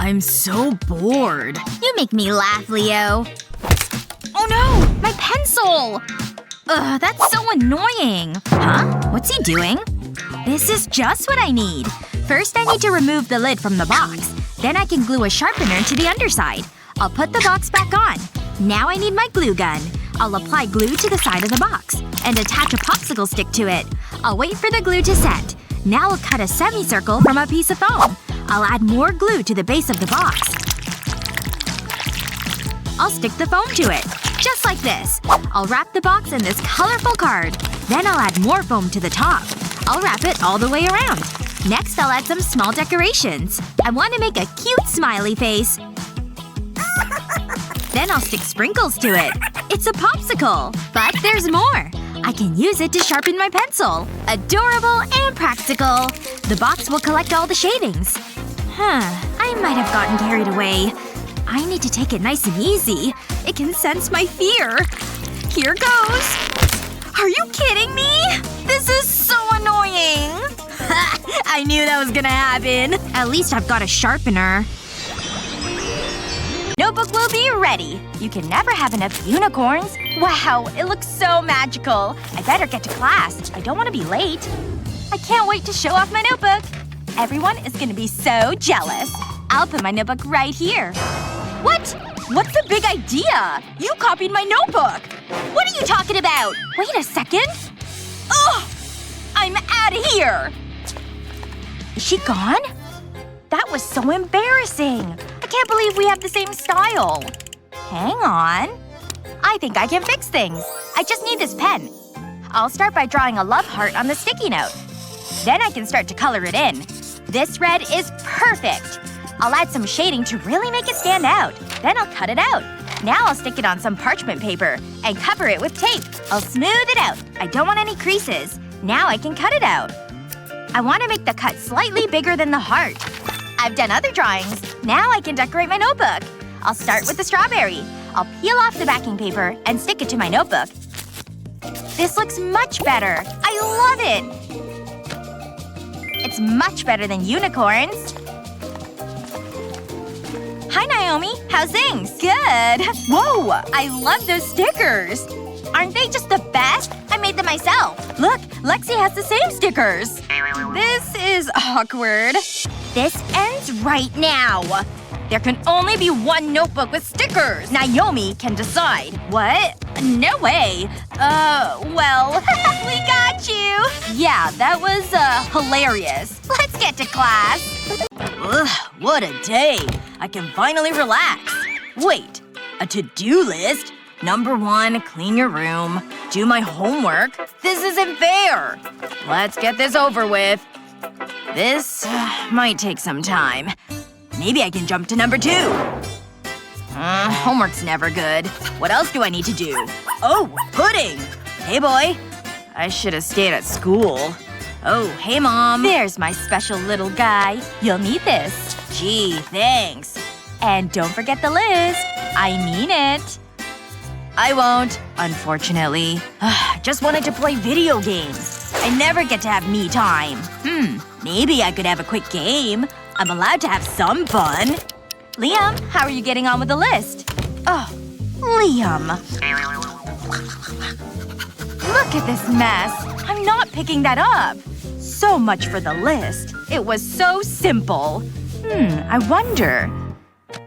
I'm so bored. You make me laugh, Leo. Oh no! My pencil! Ugh, that's so annoying. Huh? What's he doing? This is just what I need. First I need to remove the lid from the box. Then I can glue a sharpener to the underside. I'll put the box back on. Now I need my glue gun. I'll apply glue to the side of the box. And attach a popsicle stick to it. I'll wait for the glue to set. Now I'll cut a semicircle from a piece of foam. I'll add more glue to the base of the box. I'll stick the foam to it. Just like this. I'll wrap the box in this colorful card. Then I'll add more foam to the top. I'll wrap it all the way around. Next I'll add some small decorations. I want to make a cute smiley face. Then I'll stick sprinkles to it. It's a popsicle! But there's more! I can use it to sharpen my pencil. Adorable and practical. The box will collect all the shavings. I might have gotten carried away. I need to take it nice and easy. It can sense my fear. Here goes. Are you kidding me? This is so annoying! I knew that was gonna happen. At least I've got a sharpener. Notebook will be ready. You can never have enough unicorns. Wow, it looks so magical. I better get to class. I don't want to be late. I can't wait to show off my notebook. Everyone is gonna be so jealous. I'll put my notebook right here. What? What's the big idea? You copied my notebook! What are you talking about? Wait a second. Ugh! I'm out of here! Is she gone? That was so embarrassing. I can't believe we have the same style. Hang on. I think I can fix things. I just need this pen. I'll start by drawing a love heart on the sticky note. Then I can start to color it in. This red is perfect. I'll add some shading to really make it stand out. Then I'll cut it out. Now I'll stick it on some parchment paper and cover it with tape. I'll smooth it out. I don't want any creases. Now I can cut it out. I want to make the cut slightly bigger than the heart. I've done other drawings. Now I can decorate my notebook. I'll start with the strawberry. I'll peel off the backing paper and stick it to my notebook. This looks much better. I love it! It's much better than unicorns. Hi, Naomi. How's things? Good. Whoa! I love those stickers. Aren't they just the best? I made them myself. Look, Lexi has the same stickers. This is awkward. This ends right now. There can only be one notebook with stickers. Naomi can decide. What? No way. Well, we got you. Yeah, that was, hilarious. Let's get to class. Ugh, what a day. I can finally relax. Wait. A to-do list? Number 1, clean your room. Do my homework. This isn't fair. Let's get this over with. This might take some time. Maybe I can jump to number 2. Homework's never good. What else do I need to do? Oh, pudding! Hey, boy. I should have stayed at school. Oh, hey, Mom. There's my special little guy. You'll need this. Gee, thanks. And don't forget the list. I mean it. I won't, unfortunately. I just wanted to play video games. I never get to have me time. Maybe I could have a quick game. I'm allowed to have some fun. Liam, how are you getting on with the list? Oh, Liam. Look at this mess. I'm not picking that up. So much for the list. It was so simple. I wonder.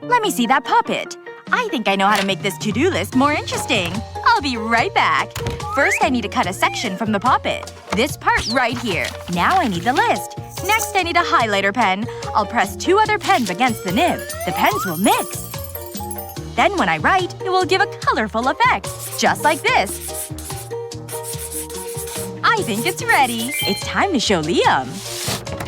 Let me see that puppet. I think I know how to make this to-do list more interesting. I'll be right back. First I need to cut a section from the puppet. This part right here. Now I need the list. Next I need a highlighter pen. I'll press 2 other pens against the nib. The pens will mix. Then when I write, it will give a colorful effect. Just like this. I think it's ready. It's time to show Liam.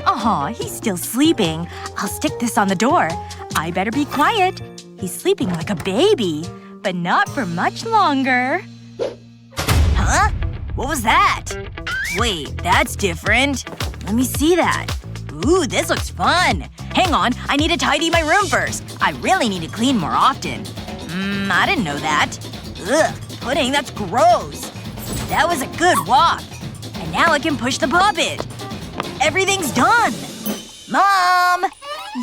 Aw, he's still sleeping. I'll stick this on the door. I better be quiet. He's sleeping like a baby. But not for much longer. Huh? What was that? Wait, that's different. Let me see that. Ooh, this looks fun. Hang on, I need to tidy my room first. I really need to clean more often. I didn't know that. Ugh, pudding, that's gross. That was a good walk. And now I can push the puppet. Everything's done. Mom!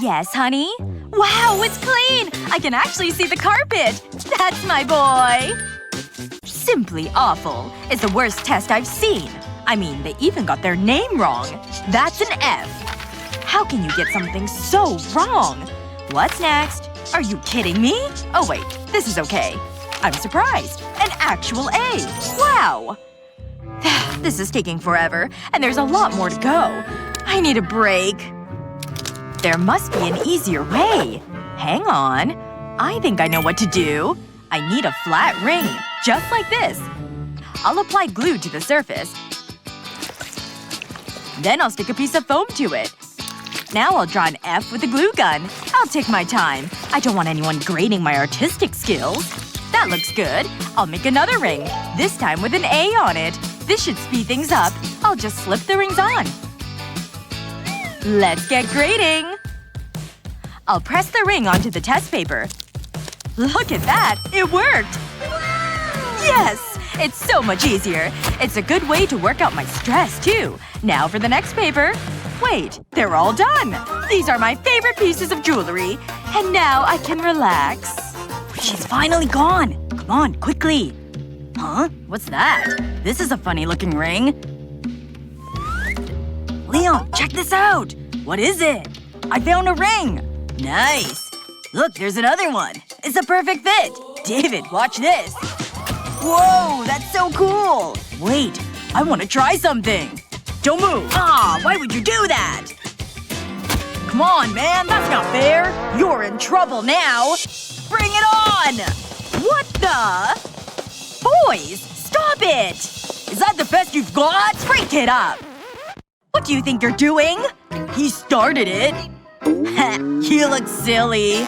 Yes, honey? Wow, it's clean! I can actually see the carpet! That's my boy! Simply awful. It's the worst test I've seen. I mean, they even got their name wrong. That's an F. How can you get something so wrong? What's next? Are you kidding me? Oh wait, this is okay. I'm surprised. An actual A. Wow! This is taking forever, and there's a lot more to go. I need a break. There must be an easier way. Hang on. I think I know what to do. I need a flat ring. Just like this. I'll apply glue to the surface. Then I'll stick a piece of foam to it. Now I'll draw an F with a glue gun. I'll take my time. I don't want anyone grading my artistic skills. That looks good. I'll make another ring. This time with an A on it. This should speed things up. I'll just slip the rings on. Let's get grading! I'll press the ring onto the test paper. Look at that! It worked! Yes! It's so much easier. It's a good way to work out my stress, too. Now for the next paper. Wait, they're all done! These are my favorite pieces of jewelry. And now I can relax. She's finally gone! Come on, quickly! Huh? What's that? This is a funny-looking ring. Leon, check this out! What is it? I found a ring! Nice! Look, there's another one. It's a perfect fit! David, watch this! Whoa, that's so cool! Wait, I want to try something! Don't move! Ah, why would you do that? Come on, man, that's not fair! You're in trouble now! Bring it on! What the? Boys, stop it! Is that the best you've got? Break it up! What do you think you're doing? He started it. You look silly.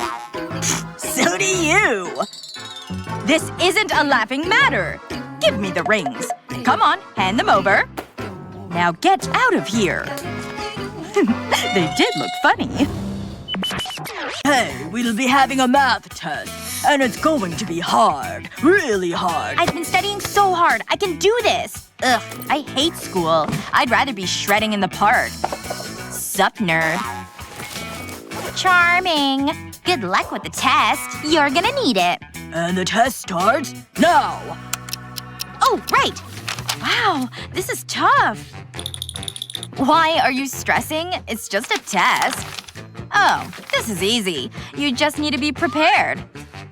So do you. This isn't a laughing matter. Give me the rings. Come on, hand them over. Now get out of here. They did look funny. Hey, we'll be having a math test. And it's going to be hard. Really hard. I've been studying so hard. I can do this. Ugh, I hate school. I'd rather be shredding in the park. Sup, nerd. Charming. Good luck with the test. You're gonna need it. And the test starts now. Oh, right. Wow, this is tough. Why are you stressing? It's just a test. Oh, this is easy. You just need to be prepared.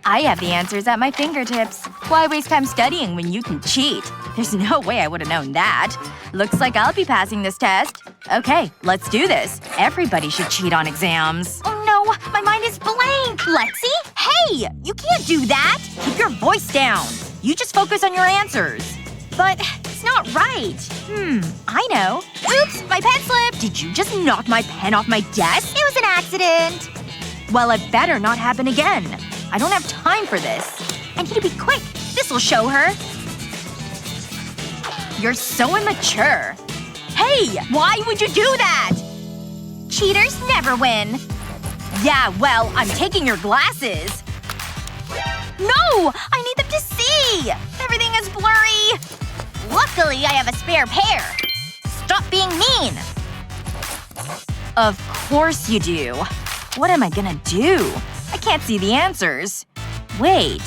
I have the answers at my fingertips. Why waste time studying when you can cheat? There's no way I would have known that. Looks like I'll be passing this test. Okay, let's do this. Everybody should cheat on exams. Oh no, my mind is blank. Lexi? Hey! You can't do that! Keep your voice down. You just focus on your answers. But it's not right. I know. Oops, my pen slipped. Did you just knock my pen off my desk? It was an accident. Well, it better not happen again. I don't have time for this. I need to be quick. This'll show her. You're so immature. Hey! Why would you do that? Cheaters never win. Yeah, well, I'm taking your glasses. No! I need them to see! Everything is blurry. Luckily, I have a spare pair. Stop being mean. Of course you do. What am I gonna do? I can't see the answers. Wait.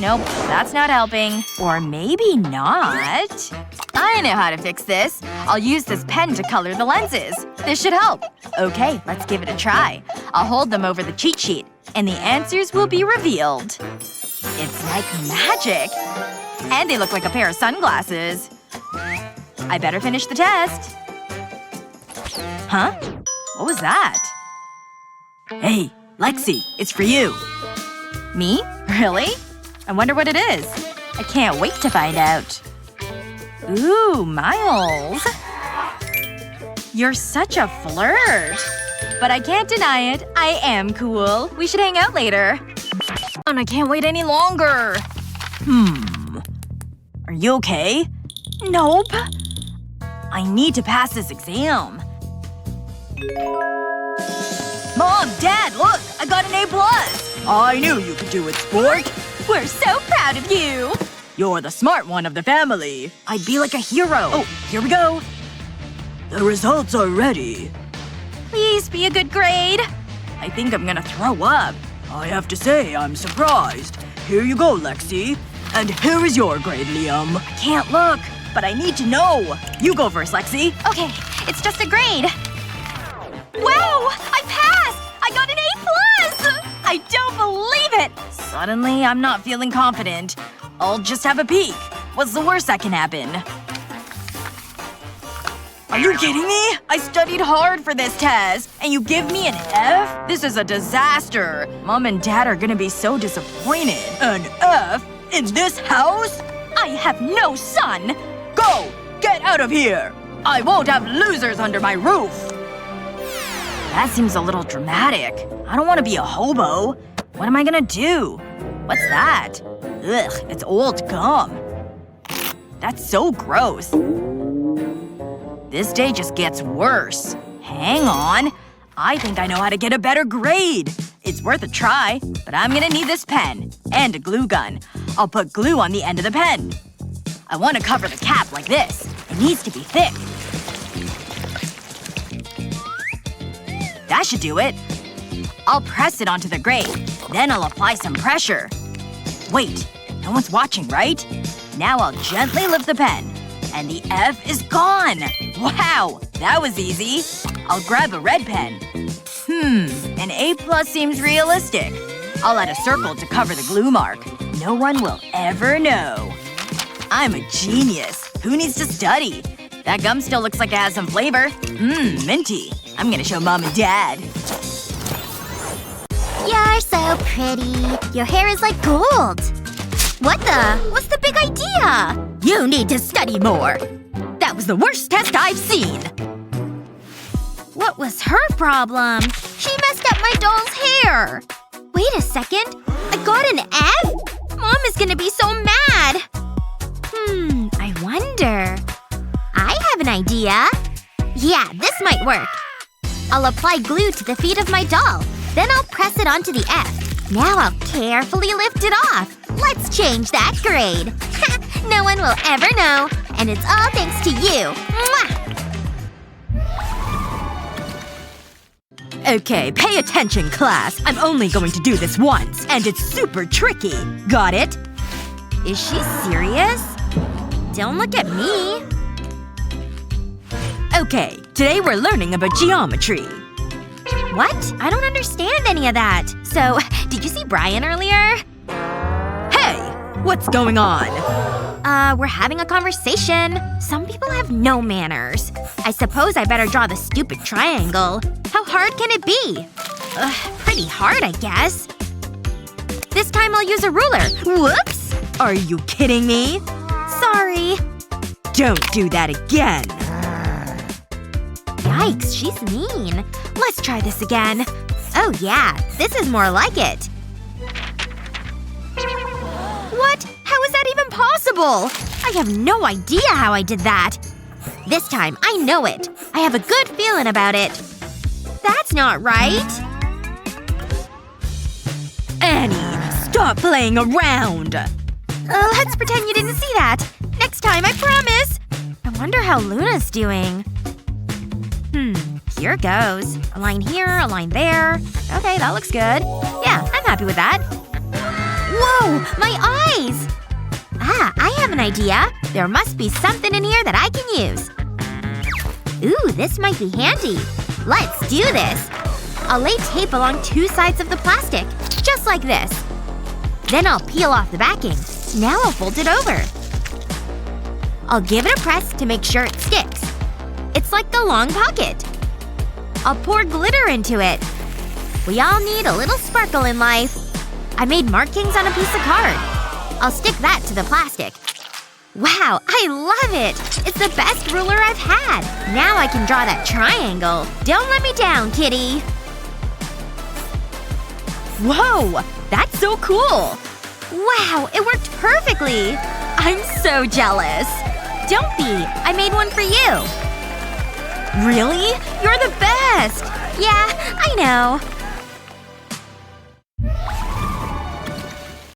Nope, that's not helping. Or maybe not. I know how to fix this. I'll use this pen to color the lenses. This should help. Okay, let's give it a try. I'll hold them over the cheat sheet, and the answers will be revealed. It's like magic. And they look like a pair of sunglasses. I better finish the test. Huh? What was that? Hey, Lexi, it's for you. Me? Really? I wonder what it is. I can't wait to find out. Ooh, Miles. You're such a flirt. But I can't deny it. I am cool. We should hang out later. And I can't wait any longer. Are you okay? Nope. I need to pass this exam. Mom, Dad, look! I got an A+. I knew you could do it, sport. We're so proud of you. You're the smart one of the family. I'd be like a hero. Oh, here we go. The results are ready. Please be a good grade. I think I'm gonna throw up. I have to say, I'm surprised. Here you go, Lexi. And here is your grade, Liam. I can't look, but I need to know. You go first, Lexi. Okay, it's just a grade. Wow! I passed! I got an A+! I don't believe it! Suddenly, I'm not feeling confident. I'll just have a peek. What's the worst that can happen? Are you kidding me? I studied hard for this test. And you give me an F? This is a disaster. Mom and Dad are gonna be so disappointed. An F? In this house? I have no son! Go! Get out of here! I won't have losers under my roof! That seems a little dramatic. I don't want to be a hobo. What am I gonna do? What's that? Ugh, it's old gum. That's so gross. This day just gets worse. Hang on. I think I know how to get a better grade. It's worth a try, but I'm gonna need this pen. And a glue gun. I'll put glue on the end of the pen. I want to cover the cap like this. It needs to be thick. That should do it. I'll press it onto the grate. Then I'll apply some pressure. Wait. No one's watching, right? Now I'll gently lift the pen. And the F is gone! Wow! That was easy. I'll grab a red pen. An A+ seems realistic. I'll add a circle to cover the glue mark. No one will ever know. I'm a genius. Who needs to study? That gum still looks like it has some flavor. Minty. I'm gonna show Mom and Dad. You're so pretty. Your hair is like gold. What the? What's the big idea? You need to study more. That was the worst test I've seen. What was her problem? She messed up my doll's hair. Wait a second. I got an F? Mom is gonna be so mad. I wonder… I have an idea. Yeah, this might work. I'll apply glue to the feet of my doll. Then I'll press it onto the F. Now I'll carefully lift it off. Let's change that grade. No one will ever know. And it's all thanks to you. Mwah! Okay, pay attention, class. I'm only going to do this once. And it's super tricky. Got it? Is she serious? Don't look at me. Okay, today we're learning about geometry. What? I don't understand any of that. So, did you see Brian earlier? Hey! What's going on? We're having a conversation. Some people have no manners. I suppose I better draw the stupid triangle. How hard can it be? Pretty hard, I guess. This time I'll use a ruler. Whoops! Are you kidding me? Sorry. Don't do that again. Yikes, she's mean. Let's try this again. Oh yeah, this is more like it. What? How is that even possible? I have no idea how I did that. This time, I know it. I have a good feeling about it. That's not right. Annie, stop playing around! Let's pretend you didn't see that. Next time, I promise. I wonder how Luna's doing. Here goes. A line here, a line there. Okay, that looks good. Yeah, I'm happy with that. Whoa! My eyes! I have an idea. There must be something in here that I can use. Ooh, this might be handy. Let's do this. I'll lay tape along two sides of the plastic. Just like this. Then I'll peel off the backing. Now I'll fold it over. I'll give it a press to make sure it sticks. It's like a long pocket. I'll pour glitter into it. We all need a little sparkle in life. I made markings on a piece of card. I'll stick that to the plastic. Wow, I love it! It's the best ruler I've had. Now I can draw that triangle. Don't let me down, kitty. Whoa! That's so cool! Wow, it worked perfectly! I'm so jealous. Don't be. I made one for you. Really? You're the best! Yeah, I know.